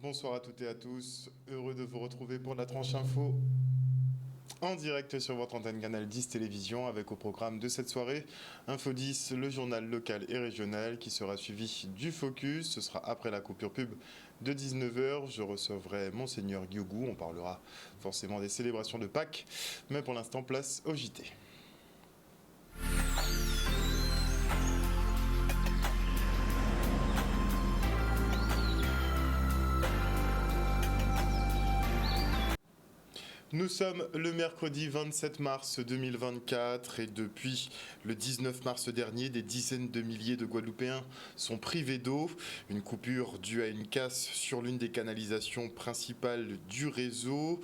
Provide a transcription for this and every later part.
Bonsoir à toutes et à tous, heureux de vous retrouver pour la tranche info en direct sur votre antenne Canal 10 Télévision avec au programme de cette soirée Info 10, le journal local et régional qui sera suivi du Focus. Ce sera après la coupure pub de 19h. Je recevrai Monseigneur Guiogou, on parlera forcément des célébrations de Pâques, mais pour l'instant place au JT. Nous sommes le mercredi 27 mars 2024 et depuis le 19 mars dernier, des dizaines de milliers de Guadeloupéens sont privés d'eau. Une coupure due à une casse sur l'une des canalisations principales du réseau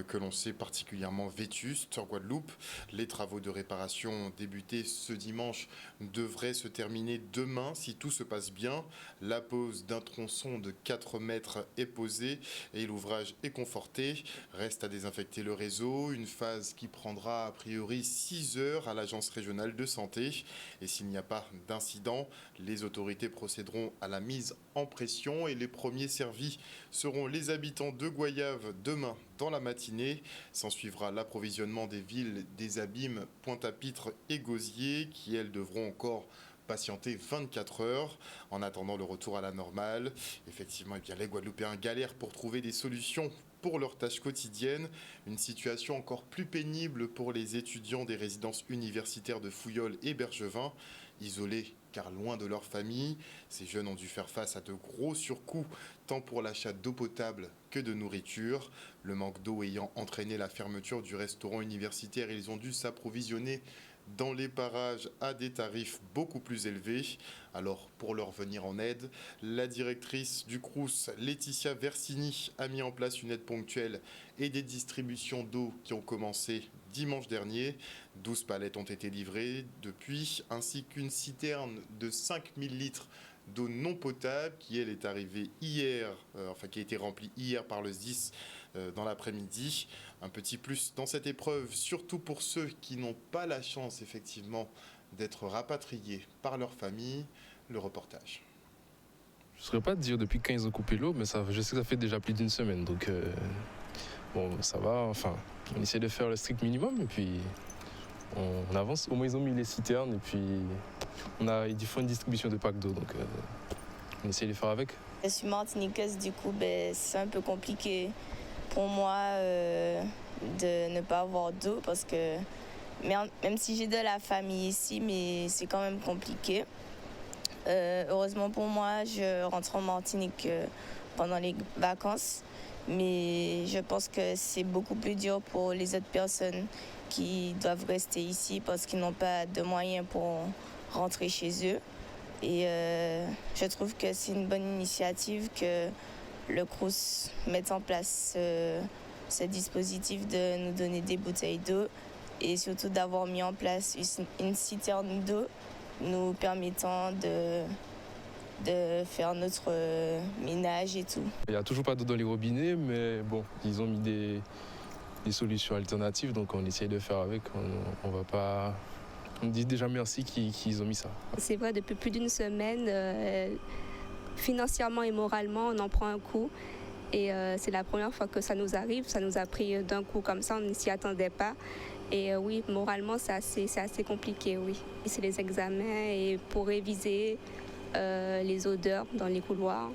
que l'on sait particulièrement vétuste en Guadeloupe. Les travaux de réparation débutés ce dimanche devraient se terminer demain si tout se passe bien. La pose d'un tronçon de 4 mètres est posée et l'ouvrage est conforté. Reste à désinfecter le réseau, une phase qui prendra a priori 6 heures à l'agence régionale de santé. Et s'il n'y a pas d'incident, les autorités procéderont à la mise en pression et les premiers servis seront les habitants de Goyave demain dans la matinée. S'en suivra l'approvisionnement des villes des Abîmes, Pointe-à-Pitre et Gosier qui elles devront encore patienter 24 heures en attendant le retour à la normale. Effectivement, les Guadeloupéens galèrent pour trouver des solutions pour leurs tâches quotidiennes. Une situation encore plus pénible pour les étudiants des résidences universitaires de Fouillol et Bergevin, isolés car loin de leur famille. Ces jeunes ont dû faire face à de gros surcoûts, tant pour l'achat d'eau potable que de nourriture. Le manque d'eau ayant entraîné la fermeture du restaurant universitaire, ils ont dû s'approvisionner dans les parages à des tarifs beaucoup plus élevés. Alors, pour leur venir en aide, la directrice du Crous, Laetitia Versini, a mis en place une aide ponctuelle et des distributions d'eau qui ont commencé dimanche dernier. 12 palettes ont été livrées depuis, ainsi qu'une citerne de 5000 litres d'eau non potable qui elle est arrivée hier, qui a été remplie hier par le SDIS dans l'après-midi. Un petit plus dans cette épreuve, surtout pour ceux qui n'ont pas la chance effectivement d'être rapatriés par leur famille. Le reportage. Je ne saurais pas te dire depuis quand ils ont coupé l'eau, mais je sais que ça fait déjà plus d'une semaine, donc bon, ça va, enfin, on essaie de faire le strict minimum, et puis on avance. Au moins, ils ont mis les citernes, et puis ils font une distribution de packs d'eau, donc on essaie de faire avec. Je suis martiniquaise, du coup, c'est un peu compliqué pour moi de ne pas avoir d'eau, parce que même si j'ai de la famille ici, mais c'est quand même compliqué. Heureusement pour moi, je rentre en Martinique pendant les vacances, mais je pense que c'est beaucoup plus dur pour les autres personnes qui doivent rester ici parce qu'ils n'ont pas de moyens pour rentrer chez eux. Et je trouve que c'est une bonne initiative que le Crous mette en place ce dispositif de nous donner des bouteilles d'eau et surtout d'avoir mis en place une citerne d'eau nous permettant de faire notre ménage et tout. Il n'y a toujours pas d'eau dans les robinets, mais bon, ils ont mis des solutions alternatives, donc on essaye de faire avec. On va pas... On dit déjà merci qu'ils ont mis ça. C'est vrai, depuis plus d'une semaine, financièrement et moralement, on en prend un coup. Et c'est la première fois que ça nous arrive. Ça nous a pris d'un coup comme ça, on ne s'y attendait pas. Et oui, moralement, c'est assez compliqué, oui. Et c'est les examens et pour réviser les odeurs dans les couloirs.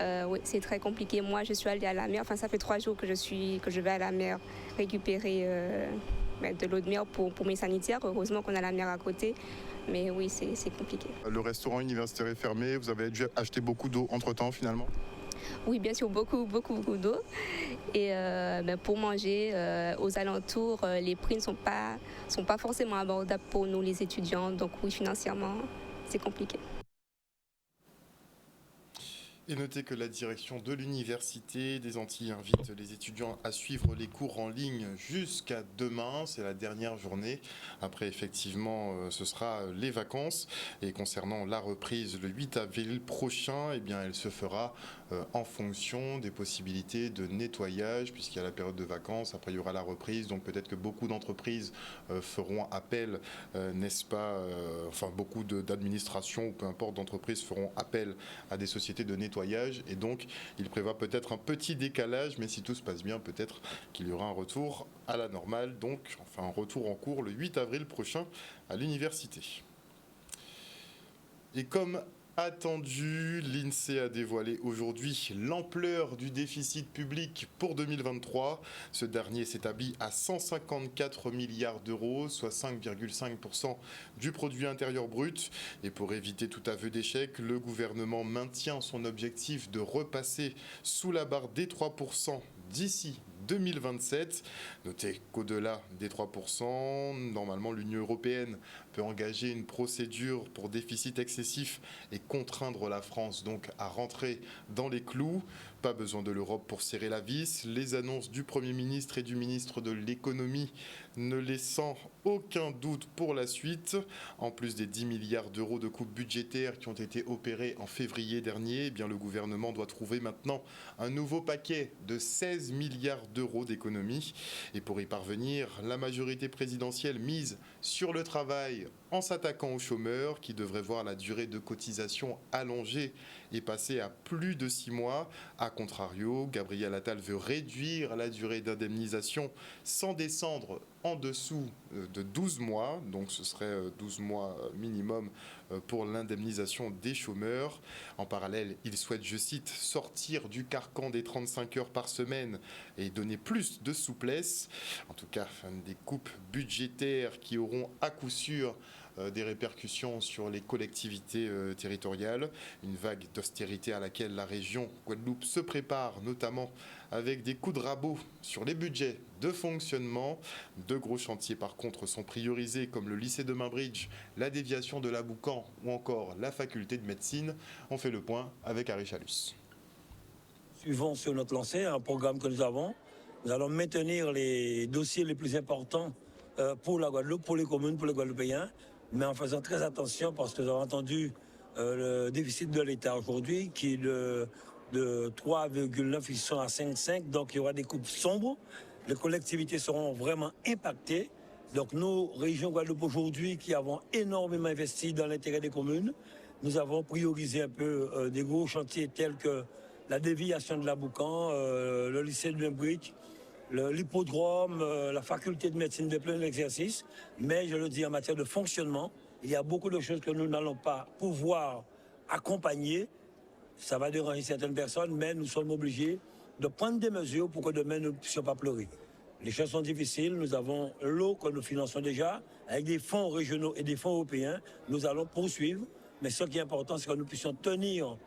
Oui, c'est très compliqué. Moi, je suis allée à la mer. Enfin, ça fait 3 jours que je vais à la mer récupérer de l'eau de mer pour mes sanitaires. Heureusement qu'on a la mer à côté. Mais oui, c'est compliqué. Le restaurant universitaire est fermé. Vous avez dû acheter beaucoup d'eau entre-temps, finalement ? Oui, bien sûr, beaucoup d'eau. Et pour manger aux alentours, les prix ne sont pas forcément abordables pour nous, les étudiants. Donc oui, financièrement, c'est compliqué. Et notez que la direction de l'Université des Antilles invite les étudiants à suivre les cours en ligne jusqu'à demain. C'est la dernière journée. Après, effectivement, ce sera les vacances. Et concernant la reprise le 8 avril prochain, eh bien, elle se fera en fonction des possibilités de nettoyage, puisqu'il y a la période de vacances. Après, il y aura la reprise. Donc, peut-être que beaucoup d'entreprises feront appel, n'est-ce pas, beaucoup d'administrations ou peu importe d'entreprises feront appel à des sociétés de nettoyage nettoyage et donc il prévoit peut-être un petit décalage, mais si tout se passe bien, peut-être qu'il y aura un retour à la normale, donc enfin un retour en cours le 8 avril prochain à l'université. Et comme attendu, l'INSEE a dévoilé aujourd'hui l'ampleur du déficit public pour 2023. Ce dernier s'établit à 154 milliards d'euros, soit 5,5% du produit intérieur brut. Et pour éviter tout aveu d'échec, le gouvernement maintient son objectif de repasser sous la barre des 3% d'ici 2027. Notez qu'au-delà des 3%, normalement l'Union européenne peut engager une procédure pour déficit excessif et contraindre la France donc à rentrer dans les clous. Pas besoin de l'Europe pour serrer la vis. Les annonces du Premier ministre et du ministre de l'économie ne laissant aucun doute pour la suite. En plus des 10 milliards d'euros de coupes budgétaires qui ont été opérées en février dernier, eh bien le gouvernement doit trouver maintenant un nouveau paquet de 16 milliards d'euros d'économies. Et pour y parvenir, la majorité présidentielle mise sur le travail en s'attaquant aux chômeurs qui devraient voir la durée de cotisation allongée et passer à plus de 6 mois. A contrario, Gabriel Attal veut réduire la durée d'indemnisation sans descendre en dessous de 12 mois, donc ce serait 12 mois minimum pour l'indemnisation des chômeurs. En parallèle, il souhaite, je cite, sortir du carcan des 35 heures par semaine et donner plus de souplesse. En tout cas, des coupes budgétaires qui auront à coup sûr des répercussions sur les collectivités territoriales. Une vague d'austérité à laquelle la région Guadeloupe se prépare, notamment avec des coups de rabot sur les budgets de fonctionnement. De gros chantiers, par contre, sont priorisés, comme le lycée de Mainbridge, la déviation de la Boucan ou encore la faculté de médecine. On fait le point avec Harry Chalus. Suivant sur notre lancée, un programme que nous avons, nous allons maintenir les dossiers les plus importants pour la Guadeloupe, pour les communes, pour les Guadeloupéens, mais en faisant très attention parce que nous avons entendu le déficit de l'État aujourd'hui qui est de 3,9, ils sont à 5,5, donc il y aura des coupes sombres. Les collectivités seront vraiment impactées. Donc nous, région Guadeloupe aujourd'hui, qui avons énormément investi dans l'intérêt des communes, nous avons priorisé un peu des gros chantiers tels que la déviation de la Boucan, le lycée de Mainbridge, l'hippodrome, la faculté de médecine de plein exercice. Mais je le dis, en matière de fonctionnement, il y a beaucoup de choses que nous n'allons pas pouvoir accompagner. Ça va déranger certaines personnes, mais nous sommes obligés de prendre des mesures pour que demain nous ne puissions pas pleurer. Les choses sont difficiles. Nous avons l'eau que nous finançons déjà. Avec des fonds régionaux et des fonds européens, nous allons poursuivre. Mais ce qui est important, c'est que nous puissions tenir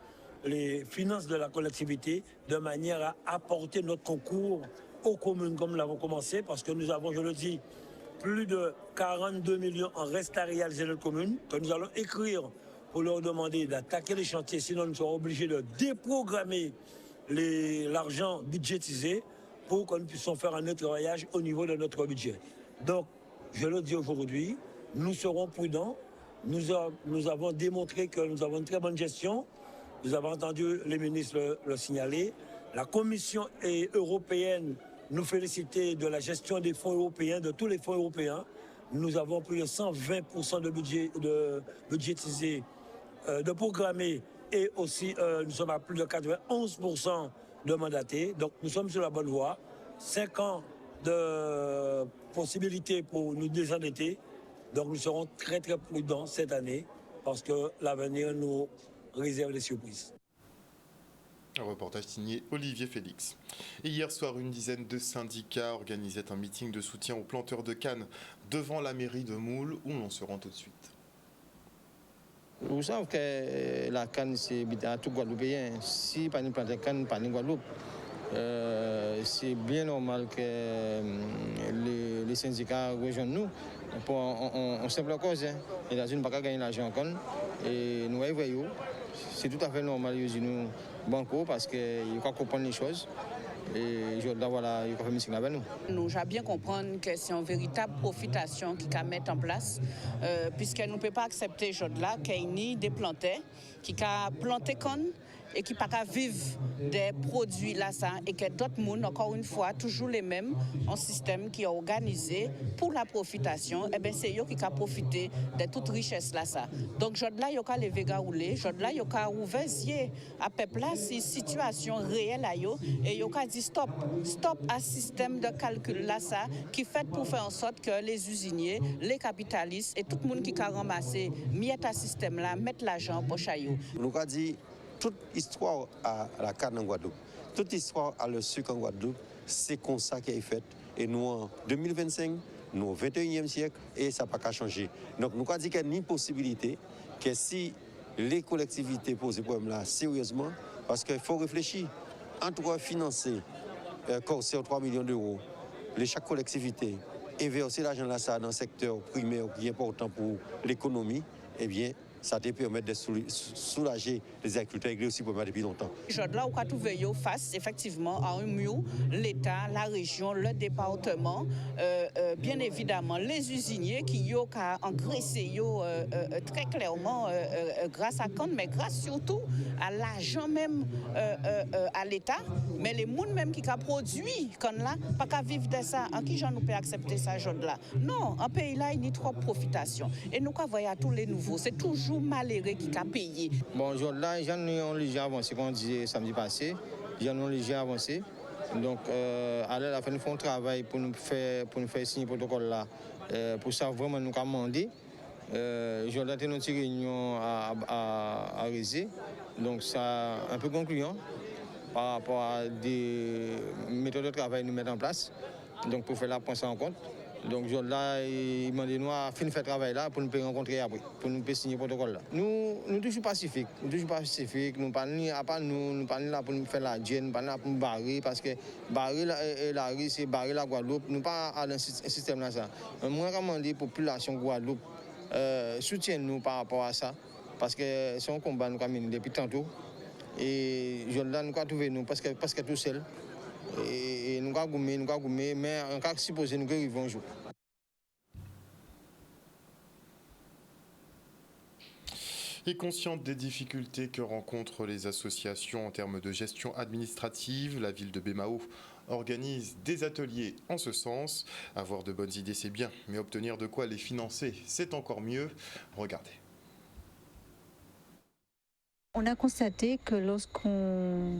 les finances de la collectivité de manière à apporter notre concours aux communes comme nous l'avons commencé, parce que nous avons, je le dis, plus de 42 millions en reste à réaliser notre commune, que nous allons écrire pour leur demander d'attaquer les chantiers, sinon nous serons obligés de déprogrammer l'argent budgétisé pour que nous puissions faire un nettoyage au niveau de notre budget. Donc, je le dis aujourd'hui, nous serons prudents. Nous avons démontré que nous avons une très bonne gestion. Nous avons entendu les ministres le signaler. La Commission européenne nous félicitait de la gestion des fonds européens, de tous les fonds européens. Nous avons plus de 120% de budget budgétisé, de programmé, et aussi nous sommes à plus de 91% de mandatés. Donc nous sommes sur la bonne voie. 5 ans de possibilités pour nous désendetter. Donc nous serons très très prudents cette année parce que l'avenir nous réserve des surprises. Un reportage signé Olivier Félix. Et hier soir, une dizaine de syndicats organisaient un meeting de soutien aux planteurs de canne devant la mairie de Moule, où l'on se rend tout de suite. Vous savez que la canne, c'est à tout Guadeloupéen. Si pas nous planter canne, pas nous Guadeloupe. C'est bien normal que les syndicats rejoignent nous pour en simple cause. Et dans une pas gagner l'argent en canne. Et nous voyons, c'est tout à fait normal de nous banco parce qu'il faut comprendre les choses. Et je dois voilà, il faut faire musique avec nous. Nous devons bien comprendre que c'est une véritable profitation qui a mettre en place, puisque nous ne pouvons pas accepter ce là qu'il y ait des planteurs qui a planté con et qui pas qu'à vivre des produits là ça et que d'autres monde encore une fois toujours les mêmes un système qui est organisé pour la profitation et ben c'est eux qui a profité de toute richesse là ça. Donc jod là yo ka lever gaoulé, jod là yo ka ouvert yeux à peuple là si situation réelle à yo et yo ka dit stop à système de calcul là ça qui fait pour faire en sorte que les usiniers, les capitalistes et tout le monde qui a ramassé miette à système là mettre l'argent en poche à yo. Nous a dit toute histoire à la canne en Guadeloupe, toute histoire à le sucre en Guadeloupe, c'est comme ça qui est fait. Et nous, en 2025, nous, au 21e siècle, et ça n'a pas qu'à changer. Donc, nous avons dit qu'il n'y a ni possibilité que si les collectivités posent ce problème-là sérieusement, parce qu'il faut réfléchir, entre financer corser 3 millions d'euros, chaque collectivité, et verser l'argent là ça dans le secteur primaire qui est important pour l'économie, eh bien, ça te permet de soulager les agriculteurs et aussi pour depuis longtemps. Là, on a trouvé face effectivement à un mur, l'État, la région, le département, bien évidemment les usiniers qui ont engraissé très clairement grâce à Cannes, mais grâce surtout à l'argent même à l'État, mais les gens même qui ont produit Cannes là, pas qu'à vivre de ça, en qui j'en nous peut accepter ça là. Non, en pays là, il y a trop de profitation. Et nous voyons à tous les nouveaux, c'est toujours malheureux qui a payé. Bon, là, j'en ai déjà avancé, comme on disait samedi passé. J'en ai déjà avancé. Donc, à la fin, nous faisons un travail pour nous faire signer le protocole là, pour savoir vraiment nous commander. J'ai eu une réunion à Rézé. Donc, ça un peu concluant par rapport à des méthodes de travail que nous mettons en place. Donc, pour faire la prendre ça en compte. Donc, là, il m'a dit nous à faire le travail là pour nous rencontrer après, pour nous signer le protocole là. Nous toujours pacifiques, nous parlons à part nous parlons là pour nous faire la gêne, nous parlons là pour nous barrer, parce que barrer la rue, c'est barrer la Guadeloupe, nous pas à un système là ça. Moi, je recommande la population Guadeloupe soutienne nous par rapport à ça, parce que c'est un combat nous avons depuis tantôt. Et là, nous avons trouvé nous parce que tout seul. Et nous avons gommé, mais en cas supposé nous arrivons un jour. Et consciente des difficultés que rencontrent les associations en termes de gestion administrative, la ville de Bémao organise des ateliers en ce sens. Avoir de bonnes idées, c'est bien, mais obtenir de quoi les financer, c'est encore mieux. Regardez. On a constaté que lorsqu'on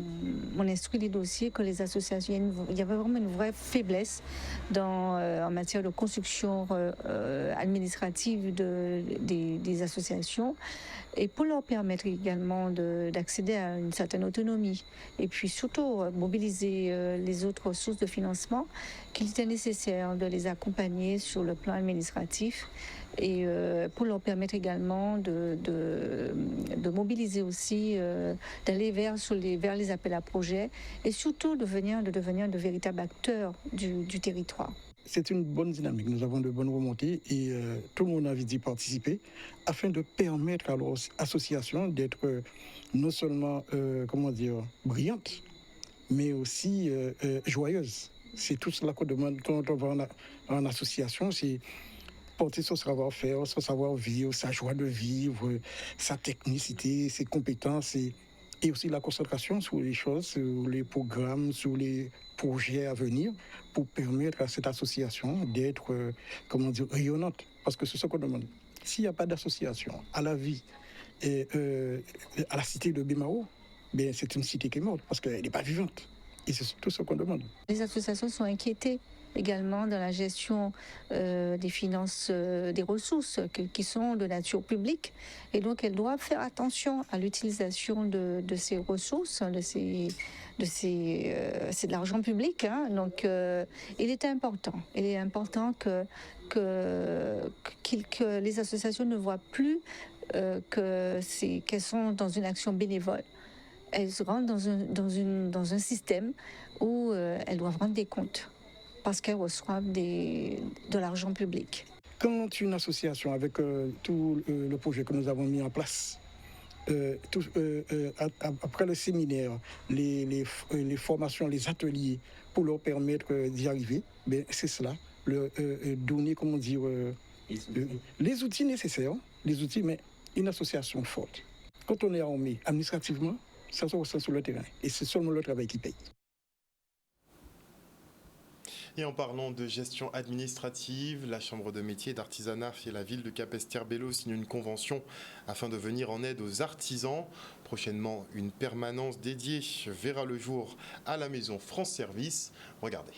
instruit les dossiers, que les associations, il y avait vraiment une vraie faiblesse en matière de construction administrative des associations, et pour leur permettre également d'accéder à une certaine autonomie, et puis surtout mobiliser les autres sources de financement, qu'il était nécessaire de les accompagner sur le plan administratif, et pour leur permettre également de mobiliser aussi, d'aller vers les appels à projets, et surtout de devenir de véritables acteurs du territoire. C'est une bonne dynamique, nous avons de bonnes remontées et tout le monde a envie d'y participer afin de permettre à l'association d'être non seulement brillante, mais aussi joyeuse. C'est tout cela qu'on demande quand on va en association, c'est porter son savoir-faire, son savoir-vivre, sa joie de vivre, sa technicité, ses compétences et aussi la concentration sur les choses, sur les programmes, sur les projets à venir pour permettre à cette association d'être, rayonnante. Parce que c'est ce qu'on demande. S'il n'y a pas d'association à la vie et à la cité de Bémao, c'est une cité qui est morte parce qu'elle n'est pas vivante. Et c'est tout ce qu'on demande. Les associations sont inquiétées également dans la gestion des finances, des ressources qui sont de nature publique. Et donc, elles doivent faire attention à l'utilisation de ces ressources, c'est de l'argent public. Hein. Donc, il est important que les associations ne voient plus qu'elles sont dans une action bénévole. Elles rentrent dans un système où elles doivent rendre des comptes parce qu'elles reçoivent de l'argent public. Quand une association, avec tout le projet que nous avons mis en place, après le séminaire, les formations, les ateliers, pour leur permettre d'y arriver, c'est cela, donner, les outils nécessaires, mais une association forte. Quand on est armé administrativement, ça se ressent sur le terrain. Et c'est seulement le travail qui paye. Et en parlant de gestion administrative, la Chambre de métier et d'artisanat et la ville de Capesterre-Belle-Eau signent une convention afin de venir en aide aux artisans. Prochainement, une permanence dédiée verra le jour à la maison France Service. Regardez.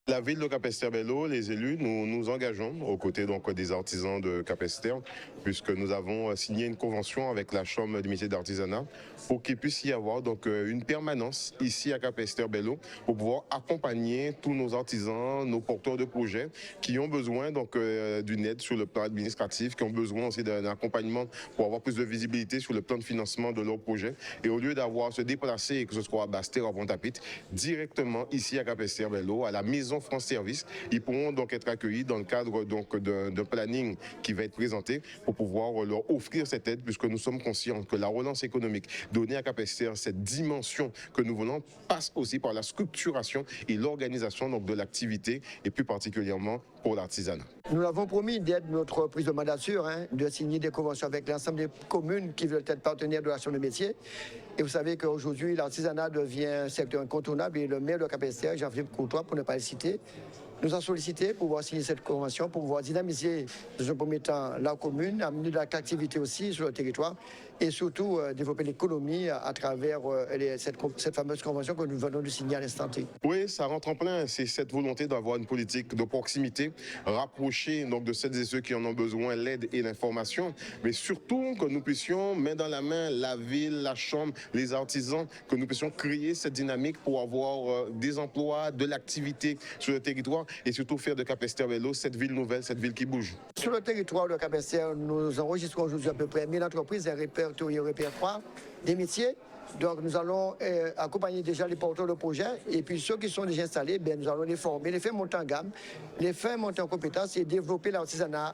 La ville de Capesterre-Belle-Eau, les élus, nous nous engageons aux côtés donc des artisans de Capesterre, puisque nous avons signé une convention avec la Chambre de métiers d'artisanat pour qu'il puisse y avoir donc une permanence ici à Capesterre-Belle-Eau pour pouvoir accompagner tous nos artisans, nos porteurs de projets qui ont besoin donc d'une aide sur le plan administratif, qui ont besoin aussi d'un accompagnement pour avoir plus de visibilité sur le plan de financement de leurs projets. Et au lieu d'avoir à se déplacer, que ce soit à Basse-Terre ou à Pointe-à-Pitre, directement ici à Capesterre-Belle-Eau, à la maison France Service, ils pourront donc être accueillis dans le cadre donc d'un planning qui va être présenté pour pouvoir leur offrir cette aide, puisque nous sommes conscients que la relance économique donnée à Capesterre, cette dimension que nous voulons, passe aussi par la structuration et l'organisation donc de l'activité, et plus particulièrement pour l'artisanat. Nous l'avons promis d'être notre prise de mandature, de signer des conventions avec l'ensemble des communes qui veulent être partenaires de la Chambre de métier. Et vous savez qu'aujourd'hui, l'artisanat devient un secteur incontournable et le maire de Capesterre, Jean-Philippe Courtois, pour ne pas le citer, nous a sollicité pour pouvoir signer cette convention, pour pouvoir dynamiser, dans un premier temps, la commune, amener de l'activité aussi sur le territoire et surtout développer l'économie à travers cette fameuse convention que nous venons de signer à l'instant T. Oui, ça rentre en plein. C'est cette volonté d'avoir une politique de proximité, rapprocher donc de celles et ceux qui en ont besoin l'aide et l'information, mais surtout que nous puissions, main dans la main, la ville, la chambre, les artisans, que nous puissions créer cette dynamique pour avoir des emplois, de l'activité sur le territoire et surtout faire de Capesterre-Belle-Eau cette ville nouvelle, cette ville qui bouge. Sur le territoire de Capesterre, nous enregistrons aujourd'hui à peu près 1000 entreprises, un répertoire des métiers. Donc nous allons accompagner déjà les porteurs de projets et puis ceux qui sont déjà installés, nous allons les former, les faire monter en gamme, les faire monter en compétences et développer l'artisanat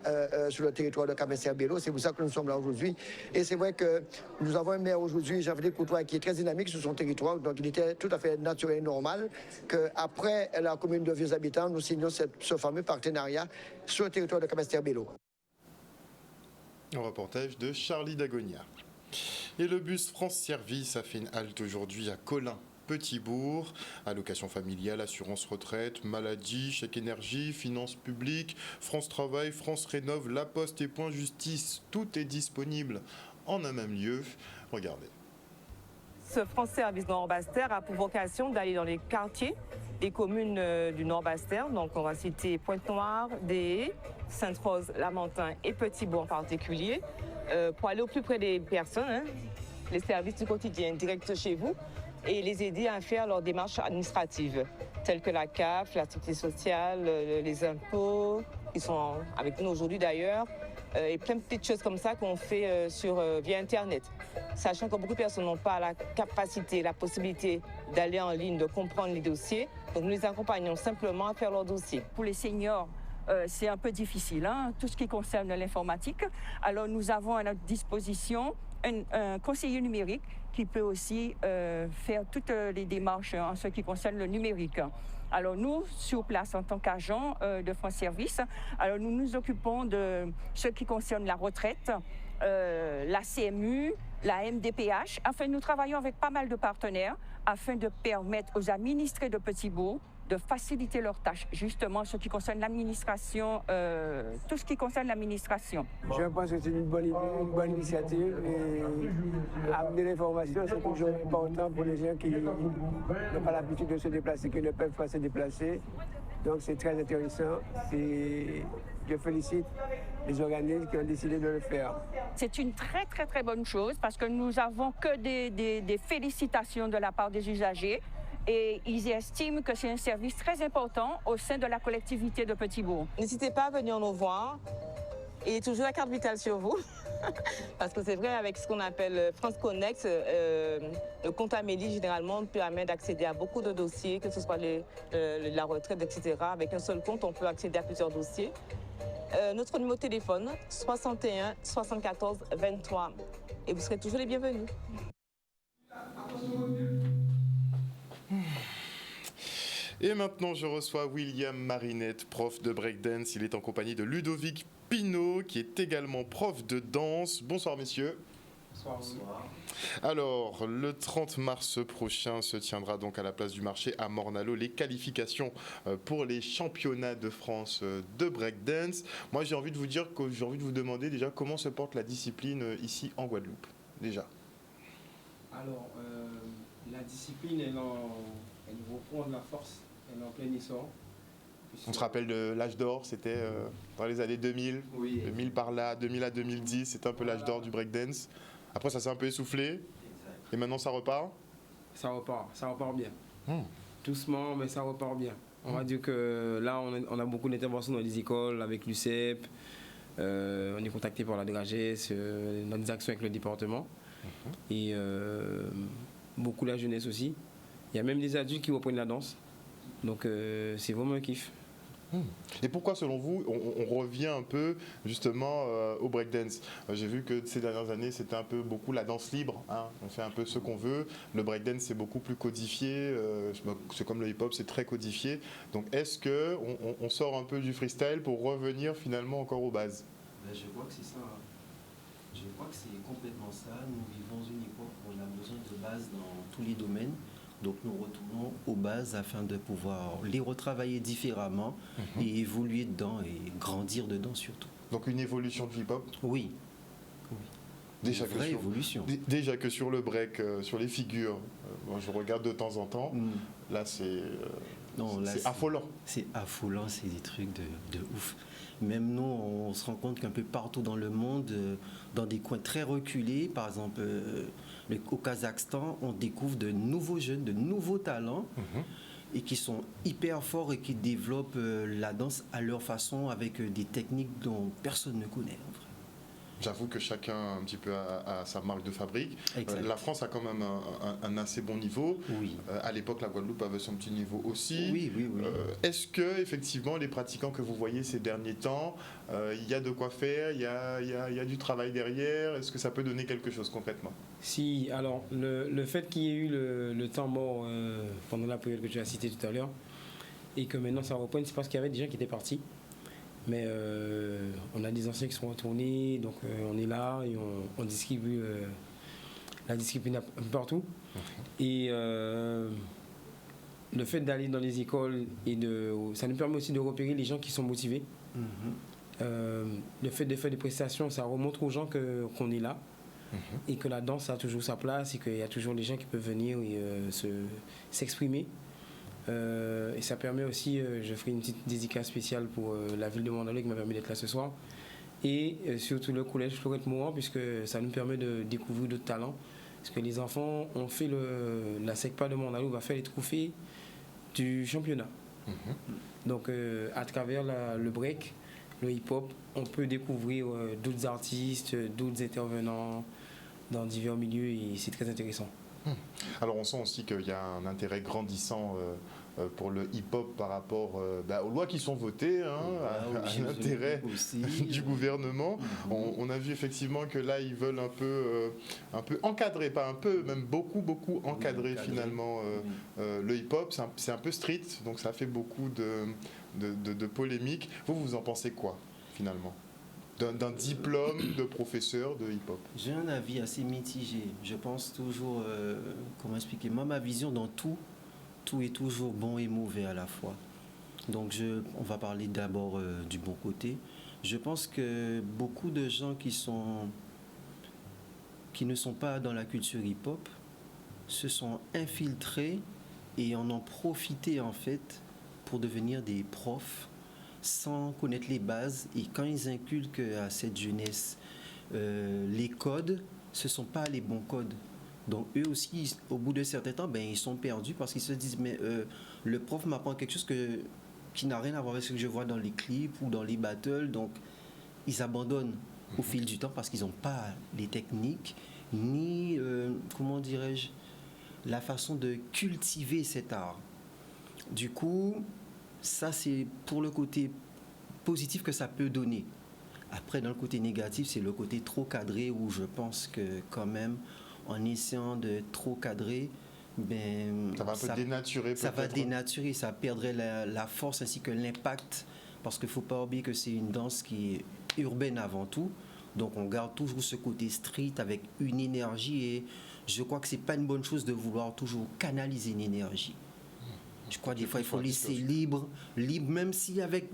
sur le territoire de Capesterre-Belle-Eau. C'est pour ça que nous sommes là aujourd'hui. Et c'est vrai que nous avons un maire aujourd'hui, Jean-Philippe Courtois, qui est très dynamique sur son territoire. Donc il était tout à fait naturel et normal qu'après la commune de Vieux-Habitants, nous signions ce fameux partenariat sur le territoire de Capesterre-Belle-Eau. Un reportage de Charlie Dagonia. Et le bus France Service a fait une halte aujourd'hui à Colin, Petit-Bourg. Allocation familiale, assurance retraite, maladie, chèque énergie, finances publiques, France Travail, France Rénov, La Poste et Point Justice. Tout est disponible en un même lieu. Regardez. Ce France Service Nord-Basse-Terre a pour vocation d'aller dans les quartiers des communes du Nord-Basse-Terre. Donc on va citer Pointe-Noire, Des, Sainte-Rose, Lamentin et Petit-Bourg en particulier, pour aller au plus près des personnes, les services du quotidien directs chez vous, et les aider à faire leurs démarches administratives, telles que la CAF, la sécurité sociale, les impôts, qui sont avec nous aujourd'hui d'ailleurs, et plein de petites choses comme ça qu'on fait via Internet. Sachant que beaucoup de personnes n'ont pas la capacité, la possibilité d'aller en ligne, de comprendre les dossiers, donc nous les accompagnons simplement à faire leurs dossiers. Pour les seniors, c'est un peu difficile, tout ce qui concerne l'informatique. Alors nous avons à notre disposition un conseiller numérique qui peut aussi faire toutes les démarches en ce qui concerne le numérique. Alors nous, sur place, en tant qu'agents de France Service, alors nous nous occupons de ce qui concerne la retraite, la CMU, la MDPH. Enfin, nous travaillons avec pas mal de partenaires afin de permettre aux administrés de Petit-Bourg de faciliter leurs tâches, justement, ce qui concerne l'administration, tout ce qui concerne l'administration. Je pense que c'est une bonne idée, une bonne initiative et amener l'information, c'est toujours important pour les gens qui n'ont pas l'habitude de se déplacer, qui ne peuvent pas se déplacer. Donc c'est très intéressant. Je félicite les organismes qui ont décidé de le faire. C'est une très très très bonne chose parce que nous n'avons que des félicitations de la part des usagers. Et ils estiment que c'est un service très important au sein de la collectivité de Petit-Bourg. N'hésitez pas à venir nous voir et toujours la carte vitale sur vous. Parce que c'est vrai, avec ce qu'on appelle France Connect, le compte Amélie, généralement, permet d'accéder à beaucoup de dossiers, que ce soit la retraite, etc. Avec un seul compte, on peut accéder à plusieurs dossiers. Notre numéro de téléphone, 61 74 23. Et vous serez toujours les bienvenus. Et maintenant, je reçois William Marinette, prof de breakdance. Il est en compagnie de Ludovic Pinault, qui est également prof de danse. Bonsoir, messieurs. Bonsoir. Alors, le 30 mars prochain se tiendra donc à la place du marché à Morne-à-l'Eau les qualifications pour les championnats de France de breakdance. Moi, j'ai envie de vous demander déjà comment se porte la discipline ici en Guadeloupe, déjà. Alors, la discipline, elle reprend de la force, elle est en plein essor. On se rappelle de l'âge d'or, c'était dans les années 2000, oui. 2000 par là, 2000 à 2010, c'était un peu l'âge d'or du breakdance. Après, ça s'est un peu essoufflé, et maintenant ça repart. Ça repart bien. Doucement, mais ça repart bien. On va dire que là, on a beaucoup d'interventions dans les écoles, avec l'UCEP, on est contacté par la DRAGES, dans des actions avec le département, et beaucoup la jeunesse aussi. Il y a même des adultes qui reprennent la danse, donc c'est vraiment un kiff. Et pourquoi, selon vous, on revient un peu justement au breakdance? J'ai vu que ces dernières années, c'était un peu beaucoup la danse libre. Hein. On fait un peu ce qu'on veut. Le breakdance, c'est beaucoup plus codifié. C'est comme le hip-hop, c'est très codifié. Donc, est-ce qu'on sort un peu du freestyle pour revenir finalement encore aux bases? Je crois que c'est ça. Je crois que c'est complètement ça. Nous vivons une époque où on a besoin de bases dans tous les domaines. Donc nous retournons aux bases afin de pouvoir les retravailler différemment et évoluer dedans et grandir dedans surtout. Donc une évolution du hip-hop? Oui. Déjà une vraie évolution. Déjà que sur le break, sur les figures, moi je regarde de temps en temps, là c'est affolant. C'est affolant, c'est des trucs de ouf. Même nous, on se rend compte qu'un peu partout dans le monde, dans des coins très reculés, par exemple au Kazakhstan, on découvre de nouveaux jeunes, de nouveaux talents et qui sont hyper forts et qui développent la danse à leur façon avec des techniques dont personne ne connaît en vrai. J'avoue que chacun un petit peu a sa marque de fabrique. La France a quand même un assez bon niveau. Oui. À l'époque, la Guadeloupe avait son petit niveau aussi. Oui. Est-ce que effectivement les pratiquants que vous voyez ces derniers temps, il y a de quoi faire, il y a du travail derrière? Est-ce que ça peut donner quelque chose concrètement? Si, alors le fait qu'il y ait eu le temps mort pendant la période que tu as citée tout à l'heure et que maintenant ça reprenne, c'est parce qu'il y avait des gens qui étaient partis. Mais on a des anciens qui sont retournés, donc on est là et on distribue la discipline un peu partout. Et le fait d'aller dans les écoles, ça nous permet aussi de repérer les gens qui sont motivés. Le fait de faire des prestations, ça remontre aux gens qu'on est là et que la danse a toujours sa place et qu'il y a toujours des gens qui peuvent venir et s'exprimer. Et ça permet aussi, je ferai une petite dédicace spéciale pour la ville de Morne-à-l'Eau qui m'a permis d'être là ce soir. Et surtout le collège Florette Mourant, puisque ça nous permet de découvrir d'autres talents. Parce que les enfants ont fait la SECPA de Morne-à-l'Eau, va faire les trophées du championnat. Donc à travers le break, le hip-hop, on peut découvrir d'autres artistes, d'autres intervenants dans divers milieux et c'est très intéressant. Alors on sent aussi qu'il y a un intérêt grandissant pour le hip-hop par rapport aux lois qui sont votées, à l'intérêt du gouvernement. On a vu effectivement que là ils veulent un peu encadrer, pas un peu, même beaucoup encadrer finalement le hip-hop. C'est un peu street, donc ça fait beaucoup de polémiques. Vous en pensez quoi finalement d'un diplôme de professeur de hip-hop? J'ai un avis assez mitigé. Je pense toujours, comment expliquer, moi ma vision dans tout est toujours bon et mauvais à la fois. Donc on va parler d'abord du bon côté. Je pense que beaucoup de gens qui ne sont pas dans la culture hip-hop se sont infiltrés et en ont profité en fait pour devenir des profs sans connaître les bases, et quand ils inculquent à cette jeunesse les codes, ce ne sont pas les bons codes. Donc eux aussi, au bout de certains temps, ils sont perdus parce qu'ils se disent mais le prof m'apprend quelque chose qui n'a rien à voir avec ce que je vois dans les clips ou dans les battles, donc ils abandonnent au fil du temps parce qu'ils n'ont pas les techniques ni, comment dirais-je, la façon de cultiver cet art. Du coup, ça, c'est pour le côté positif que ça peut donner. Après, dans le côté négatif, c'est le côté trop cadré où je pense que quand même, en essayant de trop cadrer, ça va un peu dénaturer. Ça va dénaturer, ça perdrait la force ainsi que l'impact. Parce qu'il ne faut pas oublier que c'est une danse qui est urbaine avant tout. Donc on garde toujours ce côté street avec une énergie et je crois que c'est pas une bonne chose de vouloir toujours canaliser une énergie. Je crois des fois il faut laisser libre, même si avec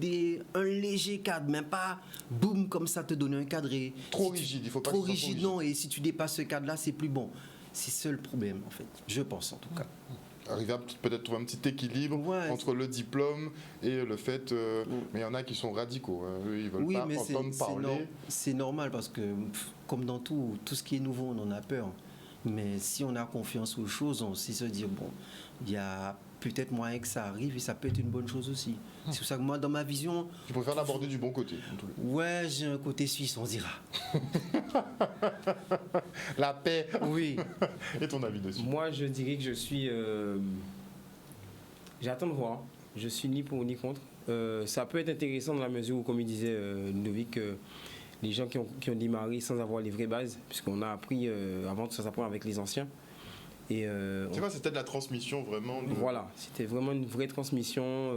un léger cadre, même pas boum comme ça te donner un cadre. Trop rigide, il faut pas. Trop rigide, non. Et si tu dépasses ce cadre-là, c'est plus bon. C'est ça le problème en fait. Je pense en tout cas. Arriver à peut-être trouver un petit équilibre entre le diplôme et le fait. Mais il y en a qui sont radicaux. Eux, ils veulent pas entendre parler. C'est normal parce que, comme dans tout ce qui est nouveau, on en a peur. Mais si on a confiance aux choses, on sait se dire bon, il y a peut-être moyen que ça arrive et ça peut être une bonne chose aussi. C'est pour ça que moi, dans ma vision. Tu préfères l'aborder du bon côté. Ouais, j'ai un côté suisse, on dira. La paix. Oui. Et ton avis dessus? Moi, je dirais que je suis. J'attends de voir. Je suis ni pour ni contre. Ça peut être intéressant dans la mesure où, comme il disait Ludovic, les gens qui ont démarré sans avoir les vraies bases, puisqu'on a appris avant ça s'apprend avec les anciens. Et tu vois, c'était de la transmission vraiment. Voilà, c'était vraiment une vraie transmission,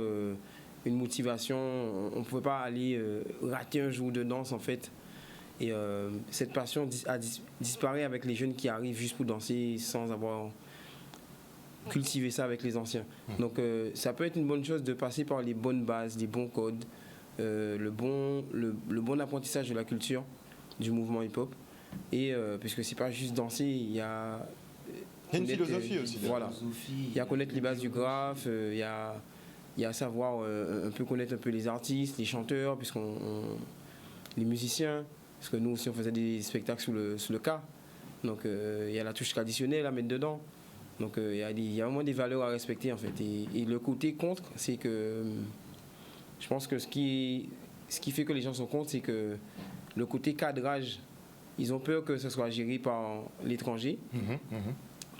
une motivation. On ne pouvait pas aller rater un jour de danse en fait. Et cette passion disparaît avec les jeunes qui arrivent juste pour danser sans avoir cultivé ça avec les anciens. Donc ça peut être une bonne chose de passer par les bonnes bases, les bons codes, le bon apprentissage de la culture du mouvement hip-hop. Et puisque c'est pas juste danser, il y a une philosophie aussi. Voilà. Il y a connaître les bases du graphe, il y a savoir un peu connaître un peu les artistes, les chanteurs, les musiciens, parce que nous aussi on faisait des spectacles sous le cas. Donc il y a la touche traditionnelle à mettre dedans. Donc il y a vraiment des valeurs à respecter en fait. Et le côté contre, c'est que je pense que ce qui fait que les gens sont contre, c'est que le côté cadrage, ils ont peur que ce soit géré par l'étranger.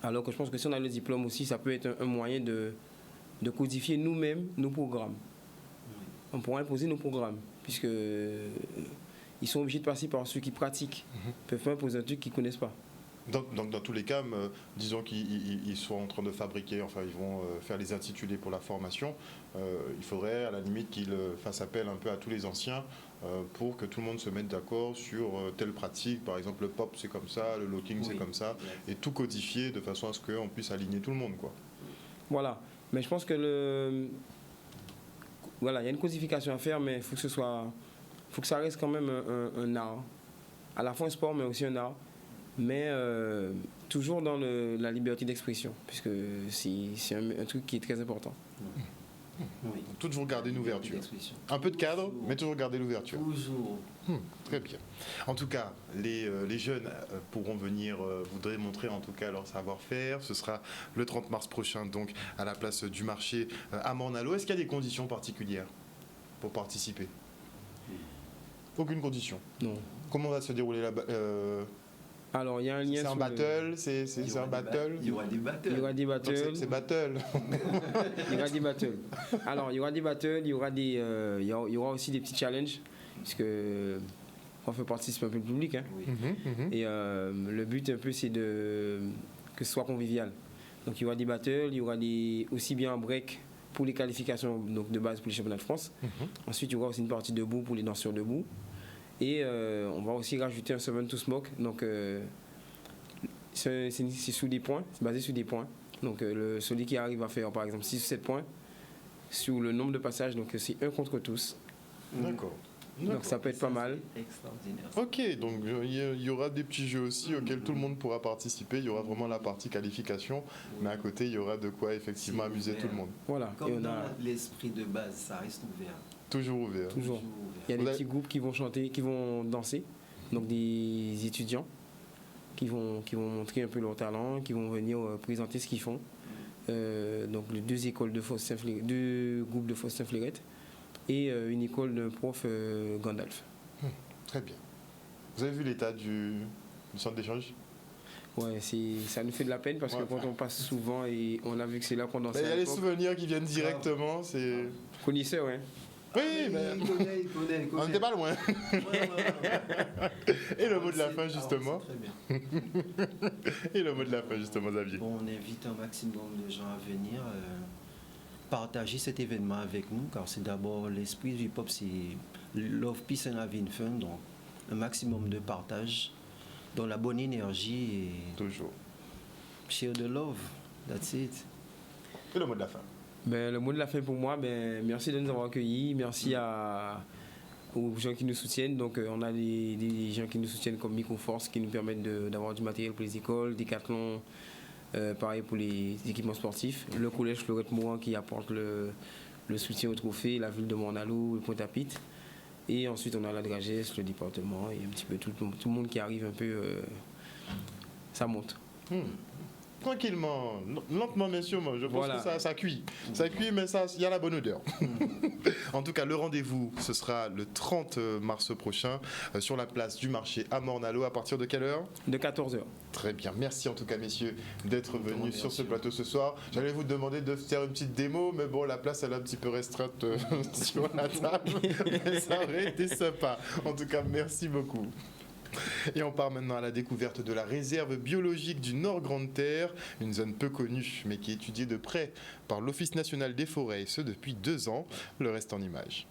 Alors que je pense que si on a le diplôme aussi, ça peut être un moyen de codifier nous-mêmes nos programmes. On pourra imposer nos programmes, puisque ils sont obligés de passer par ceux qui pratiquent. Ils ne peuvent pas imposer un truc qu'ils ne connaissent pas. Donc dans tous les cas, disons qu'ils sont en train de fabriquer, enfin ils vont faire les intitulés pour la formation, il faudrait à la limite qu'ils fassent appel un peu à tous les anciens pour que tout le monde se mette d'accord sur telle pratique. Par exemple, le pop c'est comme ça, le locking c'est comme ça, et tout codifier de façon à ce qu'on puisse aligner tout le monde, quoi. Voilà, mais je pense que voilà, il y a une codification à faire, mais il faut que ça reste quand même un art. À la fois un sport, mais aussi un art. Mais toujours dans la liberté d'expression, puisque c'est un truc qui est très important. Oui. Toujours garder une ouverture. Un peu de cadre, mais toujours garder l'ouverture. Toujours. Très bien. En tout cas, les jeunes pourront venir, voudraient montrer en tout cas leur savoir-faire. Ce sera le 30 mars prochain, donc à la place du marché à Morne-à-l'Eau. Est-ce qu'il y a des conditions particulières pour participer? Aucune condition. Non. Comment va se dérouler la Alors, il y a un lien. C'est un battle, c'est un battle. Il y aura des battles. Il y aura des battles. C'est battle. Il y aura des battles. Alors, il y aura des battles, il y aura aussi des petits challenges, puisque on fait participer un peu le public. Hein. Et le but un peu, c'est que ce soit convivial. Donc, il y aura des battles, il y aura aussi bien un break pour les qualifications donc, de base pour les championnats de France. Ensuite, il y aura aussi une partie debout pour les danseurs debout. Et on va aussi rajouter un 7 to Smoke. Donc, c'est sous des points, c'est basé sur des points. Donc, celui qui arrive à faire, par exemple, 6 ou 7 points sur le nombre de passages, donc c'est 1 contre tous. D'accord. Donc, ça peut être pas mal. Extraordinaire. Ok, donc il y aura des petits jeux aussi auxquels tout le monde pourra participer. Il y aura vraiment la partie qualification, mais à côté, il y aura de quoi effectivement amuser tout le monde. Voilà. Comme dans l'esprit de base, ça reste ouvert. Toujours ouvert. Toujours. Il y a des petits groupes qui vont chanter, qui vont danser, donc des étudiants qui vont montrer un peu leur talent, qui vont venir présenter ce qu'ils font. Donc les 2 écoles de Faustin-Fleurette, 2 groupes de Faustin-Fleurette et une école de prof Gandalf. Très bien. Vous avez vu l'état du centre d'échange? Ouais, ça nous fait de la peine parce que quand on passe souvent et on a vu que c'est là qu'on dansait. Il y a les souvenirs qui viennent directement. C'est connaisseur, ouais. Oui, mais il connaît. On n'était pas loin. Et le mot de la fin, justement. Très bien. Et le mot de la fin, justement, Xavier. Bon, on invite un maximum de gens à venir partager cet événement avec nous, car c'est d'abord l'esprit du hip-hop, c'est Love, Peace and Having Fun. Donc, un maximum de partage, dans la bonne énergie et toujours share the love. That's it. Et le mot de la fin? Le mot de la fin pour moi, merci de nous avoir accueillis, merci aux gens qui nous soutiennent. Donc on a des gens qui nous soutiennent comme Microforce qui nous permettent d'avoir du matériel pour les écoles, Decathlon, pareil pour les équipements sportifs, le collège Fleurette Mouran qui apporte le soutien au trophée, la ville de Morne-à-l'Eau, le Pointe-à-Pitre. Et ensuite on a la Dragesse, le département et un petit peu tout le monde qui arrive un peu, ça monte. Tranquillement, lentement, messieurs, moi, je pense que ça cuit. Ça cuit, mais il y a la bonne odeur. En tout cas, le rendez-vous, ce sera le 30 mars prochain sur la place du marché à Morne-à-l'Eau. À partir de quelle heure? De 14h. Très bien. Merci en tout cas, messieurs, d'être venus sur ce plateau ce soir. J'allais vous demander de faire une petite démo, mais bon, la place, elle est un petit peu restreinte sur la table. Mais ça aurait été sympa. En tout cas, merci beaucoup. Et on part maintenant à la découverte de la réserve biologique du Nord Grande Terre, une zone peu connue mais qui est étudiée de près par l'Office national des forêts, et ce depuis 2 ans. Le reste en images.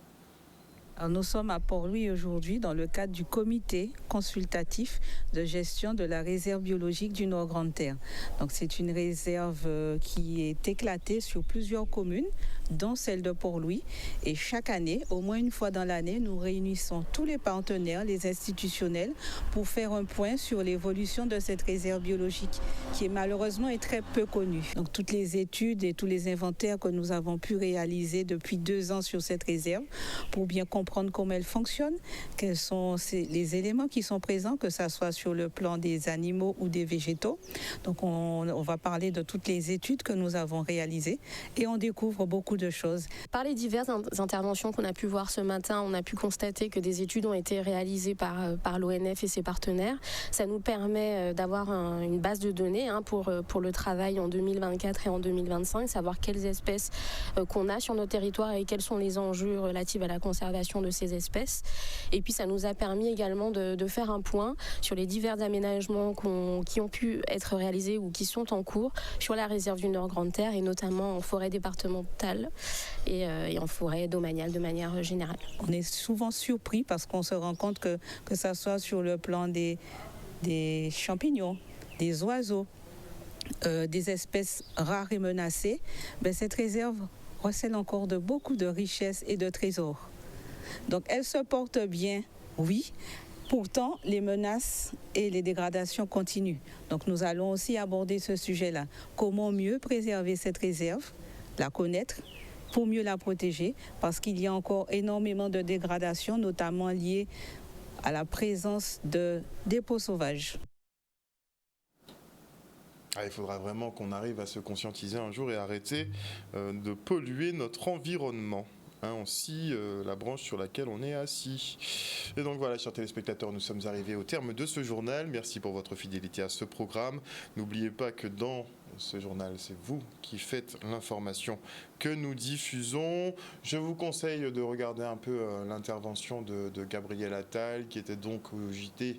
Alors, nous sommes à Port-Louis aujourd'hui dans le cadre du comité consultatif de gestion de la réserve biologique du Nord Grande Terre. Donc c'est une réserve qui est éclatée sur plusieurs communes, dont celle de Port-Louis. Et chaque année, au moins une fois dans l'année, nous réunissons tous les partenaires, les institutionnels, pour faire un point sur l'évolution de cette réserve biologique, qui est malheureusement est très peu connue. Donc toutes les études et tous les inventaires que nous avons pu réaliser depuis 2 ans sur cette réserve, pour bien comprendre comment elle fonctionne, quels sont les éléments qui sont présents, que ce soit sur le plan des animaux ou des végétaux. Donc on va parler de toutes les études que nous avons réalisées et on découvre beaucoup de choses. Par les diverses interventions qu'on a pu voir ce matin, on a pu constater que des études ont été réalisées par l'ONF et ses partenaires. Ça nous permet d'avoir une base de données pour le travail en 2024 et en 2025, savoir quelles espèces qu'on a sur nos territoires et quels sont les enjeux relatifs à la conservation de ces espèces. Et puis ça nous a permis également de faire un point sur les divers aménagements qui ont pu être réalisés ou qui sont en cours sur la réserve du Nord Grande Terre et notamment en forêt départementale et en forêt domaniale de manière générale. On est souvent surpris parce qu'on se rend compte que ça soit sur le plan des champignons, des oiseaux, des espèces rares et menacées, cette réserve recèle encore de beaucoup de richesses et de trésors. Donc elle se porte bien, oui. Pourtant, les menaces et les dégradations continuent. Donc nous allons aussi aborder ce sujet-là. Comment mieux préserver cette réserve, la connaître, pour mieux la protéger, parce qu'il y a encore énormément de dégradations, notamment liées à la présence de dépôts sauvages. Il faudra vraiment qu'on arrive à se conscientiser un jour et arrêter de polluer notre environnement. On scie la branche sur laquelle on est assis. Et donc voilà, chers téléspectateurs, nous sommes arrivés au terme de ce journal. Merci pour votre fidélité à ce programme. N'oubliez pas que dans ce journal, c'est vous qui faites l'information que nous diffusons. Je vous conseille de regarder un peu l'intervention de Gabriel Attal, qui était donc au JT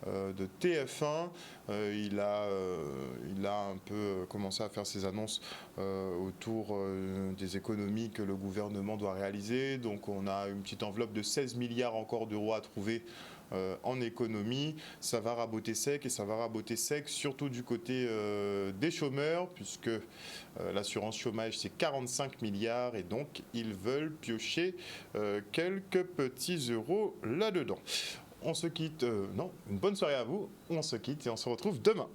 de TF1. Il a un peu commencé à faire ses annonces autour des économies que le gouvernement doit réaliser. Donc on a une petite enveloppe de 16 milliards encore d'euros à trouver en économie. Ça va raboter sec, et ça va raboter sec surtout du côté des chômeurs, puisque l'assurance chômage c'est 45 milliards et donc ils veulent piocher quelques petits euros là-dedans. On se quitte, une bonne soirée à vous, on se quitte et on se retrouve demain.